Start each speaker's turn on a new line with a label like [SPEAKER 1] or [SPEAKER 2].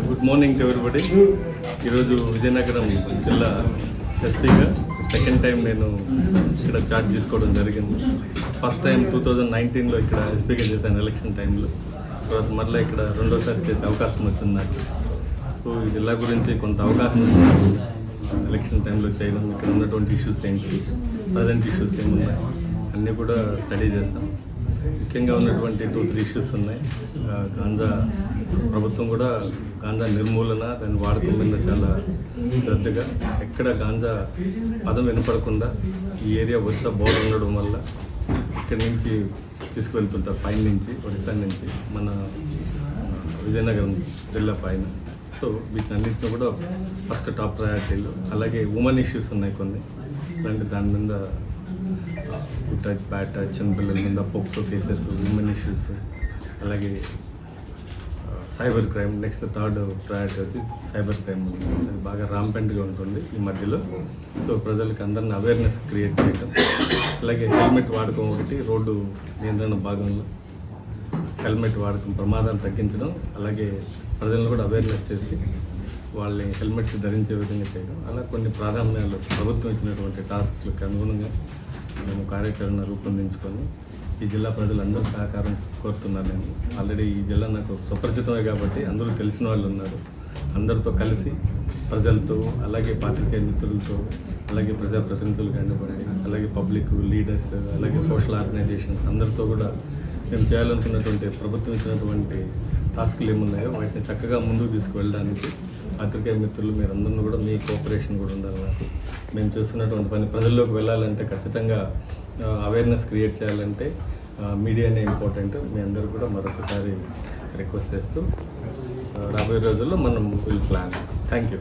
[SPEAKER 1] Good morning to everybody. ఈరోజు విజయనగరం జిల్లా ఎస్పీగా సెకండ్ టైం నేను ఇక్కడ చార్జ్ తీసుకోవడం జరిగింది. ఫస్ట్ టైం 2019లో ఇక్కడ ఎస్పీగా చేశాను ఎలక్షన్ టైంలో. తర్వాత మళ్ళీ ఇక్కడ రెండోసారి చేసే అవకాశం వచ్చింది నాకు. సో ఈ జిల్లా గురించి కొంత అవగాహన ఉంది ఎలక్షన్ టైంలో చేయడం, ఇక్కడ ఉన్నటువంటి ఇష్యూస్ ఏంటి, ప్రజెంట్ ఇష్యూస్ ఏమున్నాయి అన్నీ కూడా స్టడీ చేస్తాం. ముఖ్యంగా ఉన్నటువంటి 2-3 ఇష్యూస్ ఉన్నాయి. గాంజా ప్రభుత్వం కూడా గాంజా నిర్మూలన, దాని వాడకం మీద చాలా శ్రద్ధగా, ఎక్కడ గాంజా పదం వినపడకుండా ఈ ఏరియా ఒరిస్సా బోర్డర్ ఉండడం వల్ల ఇక్కడి నుంచి తీసుకువెళ్తుంటారు, పైన నుంచి ఒరిస్సా నుంచి మన విజయనగరం జిల్లా పైన. సో వీటన్నిటిని కూడా ఫస్ట్ టాప్ ప్రయారిటీలు. అలాగే ఉమెన్ ఇష్యూస్ ఉన్నాయి కొన్ని, అలాంటి దాని మీద గుడ్ టచ్, బ్యాడ్ టచ్, చిన్నపిల్లల మీద పోక్సో కేసెస్, ఉమెన్ ఇష్యూస్, అలాగే cyber crime. Next third priority వచ్చి సైబర్ క్రైమ్. అది బాగా రాంపెంట్గా ఉంటుంది ఈ మధ్యలో. సో ప్రజలకు అందరిని అవేర్నెస్ క్రియేట్ చేయడం, అలాగే హెల్మెట్ వాడకం ఒకటి, రోడ్డు నియంత్రణ భాగంలో హెల్మెట్ వాడకం ప్రమాదాలు తగ్గించడం, అలాగే ప్రజలను కూడా అవేర్నెస్ చేసి వాళ్ళని హెల్మెట్స్ ధరించే విధంగా చేయడం. అలా కొన్ని ప్రాధాన్యాలు ప్రభుత్వం ఇచ్చినటువంటి టాస్క్లకు అనుగుణంగా మేము కార్యాచరణ రూపొందించుకొని ఈ జిల్లా ప్రజలందరూ సహకారం కోరుతున్నాను. నేను ఆల్రెడీ ఈ జిల్లా నాకు సుపరిచితమే కాబట్టి అందరూ తెలిసిన వాళ్ళు ఉన్నారు. అందరితో కలిసి ప్రజలతో, అలాగే పాత్రికేయ మిత్రులతో, అలాగే ప్రజాప్రతినిధులు కానివ్వండి, అలాగే పబ్లిక్ లీడర్స్, అలాగే సోషల్ ఆర్గనైజేషన్స్ అందరితో కూడా మేము చేయాలనుకున్నటువంటి ప్రభుత్వం ఇచ్చినటువంటి టాస్క్లు ఏమున్నాయో వాటిని చక్కగా ముందుకు తీసుకువెళ్ళడానికి పాత్రికేయ మిత్రులు మీరందరినీ కూడా మీ కోఆపరేషన్ కూడా ఉండాలి. నాకు మేము చేస్తున్నటువంటి పని ప్రజల్లోకి వెళ్ళాలంటే, ఖచ్చితంగా అవేర్నెస్ క్రియేట్ చేయాలంటే మీడియానే ఇంపార్టెంట్. మీ అందరూ కూడా మరొకసారి రిక్వెస్ట్ చేస్తూ రాబోయే రోజుల్లో మనం విల్ ప్లాన్. Thank you.